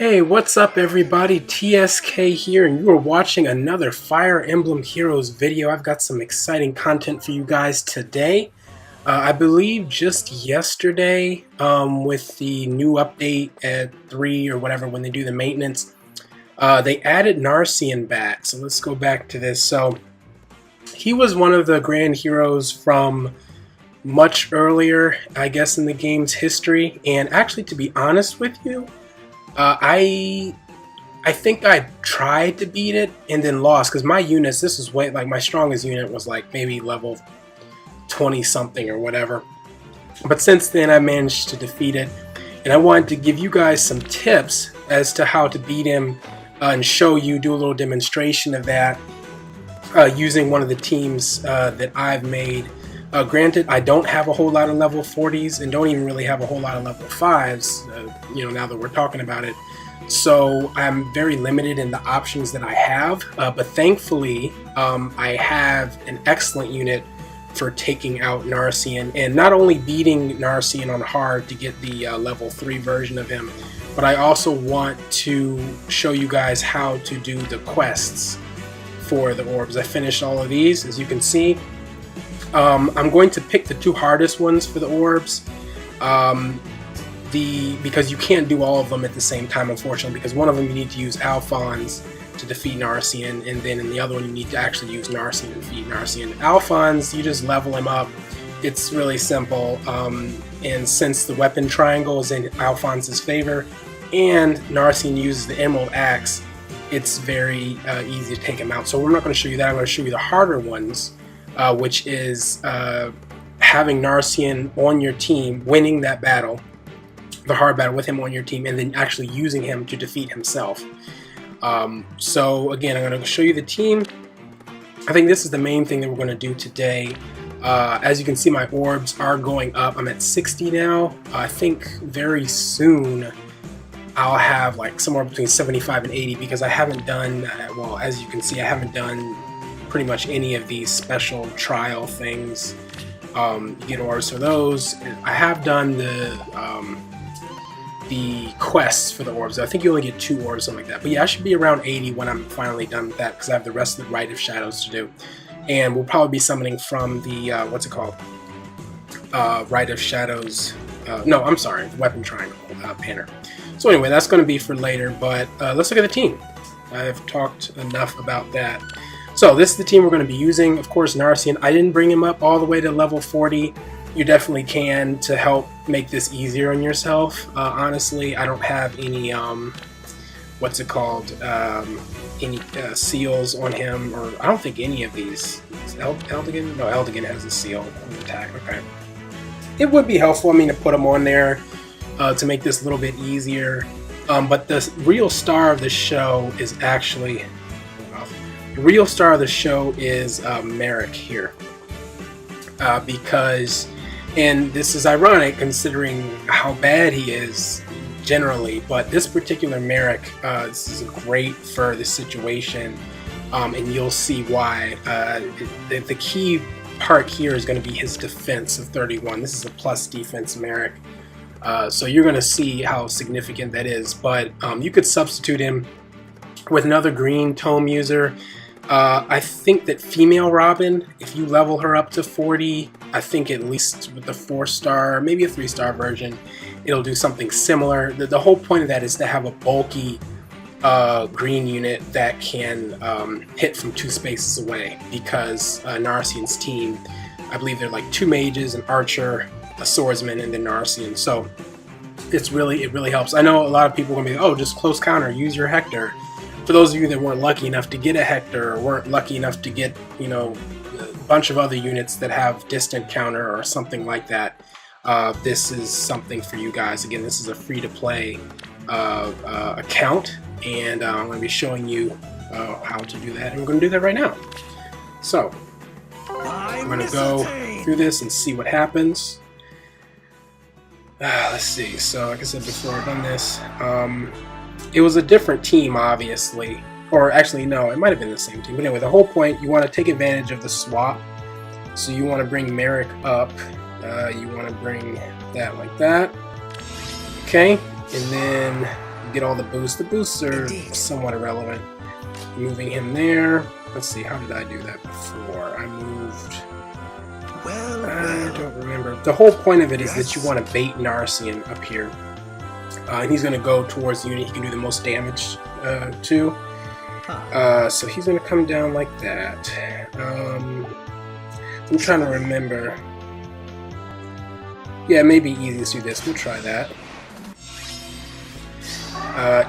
Hey, what's up everybody? TSK here, and you are watching another Fire Emblem Heroes video. I've got some exciting content for you guys today. I believe just yesterday, with the new update at 3 or whatever, when they do the maintenance, they added Narcian back. So let's go back to this. So he was one of the grand heroes from much earlier, I guess, in the game's history. And actually, to be honest with you, I think I tried to beat it and then lost because my units, this is way, like, my strongest unit was like maybe level 20 something or whatever. But since then I managed to defeat it, and I wanted to give you guys some tips as to how to beat him, and show you, do a little demonstration of that using one of the teams that I've made. Granted, I don't have a whole lot of level 40s and don't even really have a whole lot of level 5s, now that we're talking about it. So I'm very limited in the options that I have, but thankfully I have an excellent unit for taking out Narcian, and not only beating Narcian on hard to get the level 3 version of him, but I also want to show you guys how to do the quests for the orbs. I finished all of these, as you can see. I'm going to pick the two hardest ones for the orbs, because you can't do all of them at the same time, unfortunately, because one of them you need to use Alphonse to defeat Narcian, and then in the other one you need to actually use Narcian to defeat Narcian. Alphonse, you just level him up. It's really simple, and since the weapon triangle is in Alphonse's favor and Narcian uses the Emerald Axe, it's very easy to take him out. So we're not going to show you that. I'm going to show you the harder ones, which is having Narcian on your team, winning that battle, the hard battle with him on your team, and then actually using him to defeat himself. So again, I'm going to show you the team. I think this is the main thing that we're going to do today. As you can see, my orbs are going up. I'm at 60 now. I think very soon I'll have like somewhere between 75 and 80, because I haven't done, well, as you can see, I haven't done pretty much any of these special trial things. You get orbs for those. I have done the quests for the orbs. I think you only get 2 orbs, something like that. But yeah, I should be around 80 when I'm finally done with that, because I have the rest of the Rite of Shadows to do. And we'll probably be summoning from the, what's it called? Rite of Shadows. No, I'm sorry, the Weapon Triangle banner. So anyway, that's going to be for later, but let's look at the team. I've talked enough about that. So this is the team we're going to be using. Of course, Narcian, I didn't bring him up all the way to level 40. You definitely can to help make this easier on yourself. Honestly, I don't have any, what's it called, any seals on him, or I don't think any of these. Eldigan? No, Eldigan has a seal on attack. Okay. It would be helpful, I mean, to put them on there to make this a little bit easier. But the real star of the show is actually, the real star of the show is Merric here. Because, and this is ironic considering how bad he is generally, but this particular Merric, this is great for this situation, and you'll see why. The key part here is going to be his defense of 31. This is a plus defense Merric, so you're going to see how significant that is. But you could substitute him with another green tome user. I think that female Robin, if you level her up to 40, I think at least with the 4-star, maybe a 3-star version, it'll do something similar. The whole point of that is to have a bulky green unit that can hit from 2 spaces away, because Narcian's team, I believe they're like 2 mages, an archer, a swordsman, and then Narcian. So it really helps. I know a lot of people are going to be, oh, just close counter, use your Hector. For those of you that weren't lucky enough to get a Hector, or weren't lucky enough to get, a bunch of other units that have distant counter or something like that, this is something for you guys. Again, this is a free-to-play account, and I'm going to be showing you how to do that, and we're going to do that right now. So, I'm going to go through this and see what happens. Let's see. So, like I said before, I've done this. It was a different team, obviously. Or actually, no, it might have been the same team. But anyway, the whole point, you want to take advantage of the swap. So you want to bring Merric up. You want to bring that like that. Okay. And then get all the boosts. The boosts are somewhat irrelevant. Moving him there. Let's see, how did I do that before? I moved... I don't remember. The whole point of it is that you want to bait Narcian up here. And he's going to go towards the unit he can do the most damage to. So he's going to come down like that. I'm trying to remember. Yeah, it may be easiest to do this. We'll try that.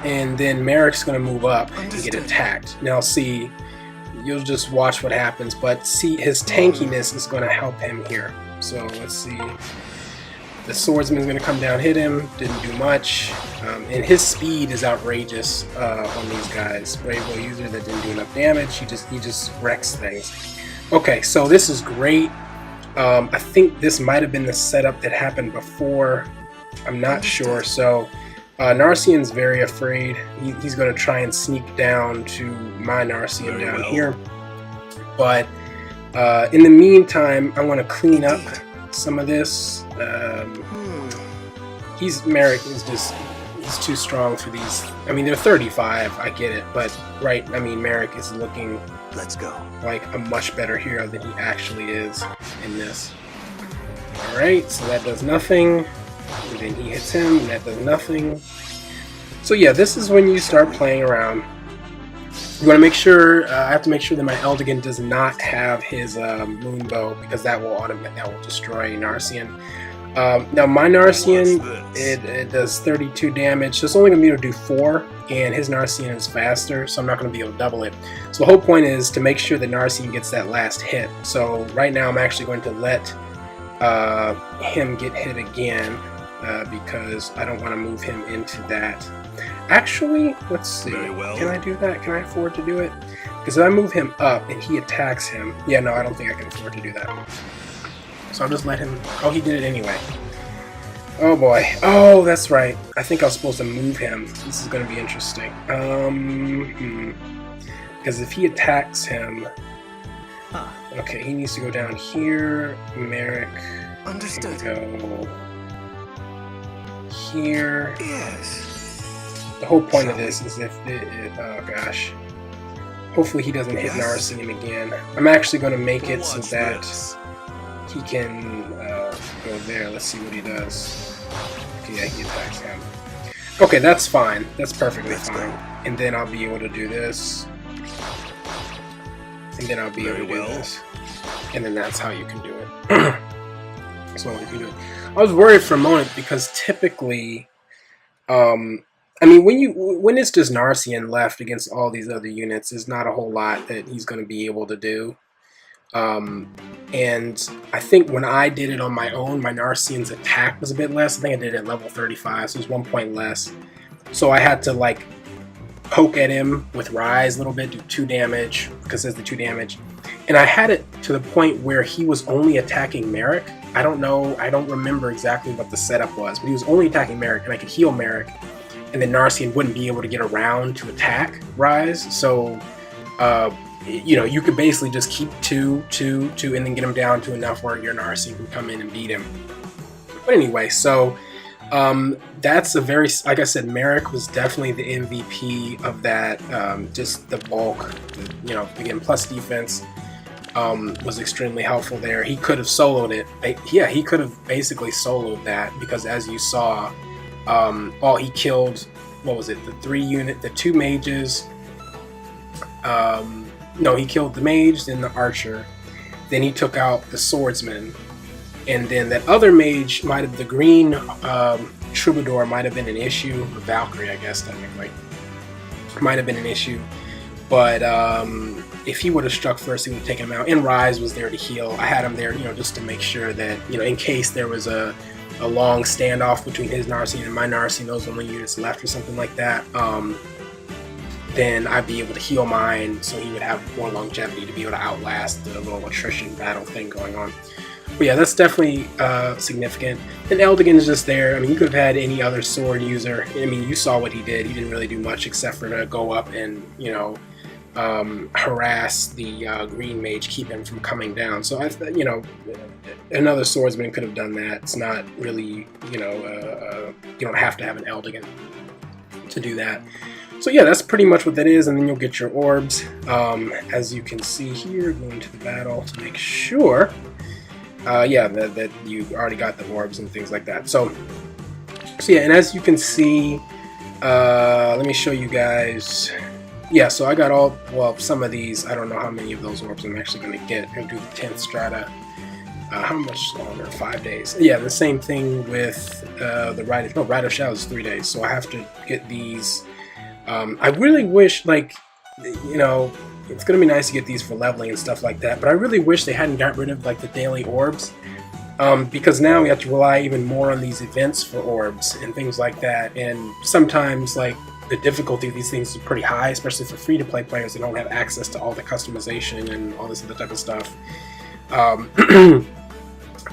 And then Merric's going to move up and get attacked. Now see, you'll just watch what happens, but see, his tankiness is going to help him here. So let's see. The swordsman's going to come down, hit him, didn't do much. And his speed is outrageous on these guys. Bravo user that didn't do enough damage, he just wrecks things. Okay, so this is great. I think this might have been the setup that happened before. I'm not sure. So Narcian's very afraid. He's going to try and sneak down to my Narcian down here. But in the meantime, I want to clean up some of this. Merric is just, he's too strong for these. I mean, they're 35, I get it, but right, I mean, Merric is looking like a much better hero than he actually is in this. Alright, so that does nothing, and then he hits him, and that does nothing. So yeah, this is when you start playing around. You want to make sure, I have to make sure that my Eldigan does not have his Moonbow, because that will destroy Narcian. Now my Narcian, it does 32 damage, so it's only going to be able to do 4, and his Narcian is faster, so I'm not going to be able to double it. So the whole point is to make sure that Narcian gets that last hit. So right now I'm actually going to let him get hit again, because I don't want to move him into that. Actually, let's see, can I do that? Can I afford to do it? Because if I move him up and he attacks him, yeah, no, I don't think I can afford to do that. So I'll just let him... Oh, he did it anyway. Oh boy. Oh, that's right. I think I was supposed to move him. This is going to be interesting. Because if he attacks him... Okay, he needs to go down here. Merric. Understood. Go here. Yes. The whole point of this is if oh gosh. Hopefully he doesn't hit Narcian again. I'm actually going to make it so that he can go there. Let's see what he does. Okay, yeah, he attacks him. Okay, that's fine. That's perfectly fine. And then I'll be able to do this. And then I'll be able to do this. And then that's how you can do it. So you can do it. I was worried for a moment because typically, I mean, when it's just Narcian left against all these other units, there's not a whole lot that he's going to be able to do. And I think when I did it on my own, my Narcian's attack was a bit less. I think I did it at level 35, so it was 1 point less. So I had to like poke at him with Rise a little bit, do 2 damage, because there's the 2 damage. And I had it to the point where he was only attacking Merric. I don't know, I don't remember exactly what the setup was, but he was only attacking Merric, and I could heal Merric, and then Narcian wouldn't be able to get around to attack Rise. So, you know, you could basically just keep 2, and then get him down to enough where your Narcian can come in and beat him. But anyway, so that's a very, like I said, Merric was definitely the MVP of that. Just the bulk, you know, again, plus defense was extremely helpful there. He could have soloed it. Yeah, he could have basically soloed that because, as you saw, he killed, what was it, the 2 mages. No, he killed the mage, then the archer, then he took out the swordsman, and then that other mage might have, the green troubadour might have been an issue, or Valkyrie, I guess, technically, might have been an issue, but if he would have struck first, he would have taken him out, and Rise was there to heal. I had him there, you know, just to make sure that, you know, in case there was a long standoff between his Narcian and my Narcian, those only units left or something like that, then I'd be able to heal mine, so he would have more longevity to be able to outlast the little attrition battle thing going on. But yeah, that's definitely significant. And Eldigan is just there. I mean, you could have had any other sword user. I mean, you saw what he did. He didn't really do much except for to go up and, you know, harass the green mage, keep him from coming down. So, you know, another swordsman could have done that. It's not really, you know, you don't have to have an Eldigan to do that. So yeah, that's pretty much what that is, and then you'll get your orbs. As you can see here, going to the battle to make sure, yeah, that you already got the orbs and things like that. So yeah, and as you can see, let me show you guys. Yeah, so I got all, well, some of these. I don't know how many of those orbs I'm actually going to get. I'm going to do the 10th strata. How much longer? 5 days. Yeah, the same thing with the Rite of Shadows is 3 days. So I have to get these. I really wish, like, you know, it's going to be nice to get these for leveling and stuff like that, but I really wish they hadn't got rid of, like, the daily orbs, because now we have to rely even more on these events for orbs and things like that, and sometimes, like, the difficulty of these things is pretty high, especially for free-to-play players that don't have access to all the customization and all this other type of stuff.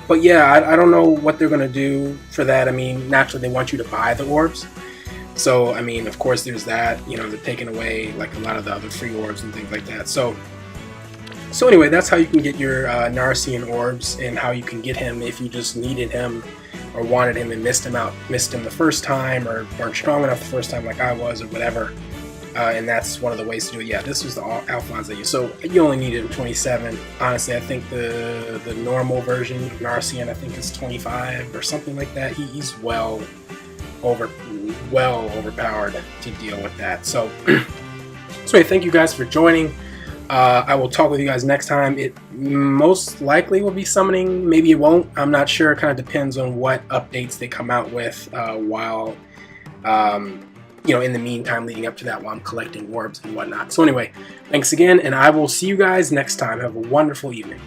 But yeah, I don't know what they're going to do for that. I mean, naturally they want you to buy the orbs. So, I mean, of course there's that, you know, they're taking away like a lot of the other free orbs and things like that. So anyway, that's how you can get your Narcian orbs, and how you can get him if you just needed him or wanted him and missed him the first time, or weren't strong enough the first time like I was, or whatever. And that's one of the ways to do it. Yeah, this was the Alphonse that so you only needed 27. Honestly, I think the normal version of Narcian, I think, is 25 or something like that. He's well overpowered to deal with that. So anyway, thank you guys for joining. I will talk with you guys next time. It most likely will be summoning, maybe it won't, I'm not sure. It kind of depends on what updates they come out with while you know, in the meantime, leading up to that, while I'm collecting orbs and whatnot. So anyway, thanks again, and I will see you guys next time. Have a wonderful evening.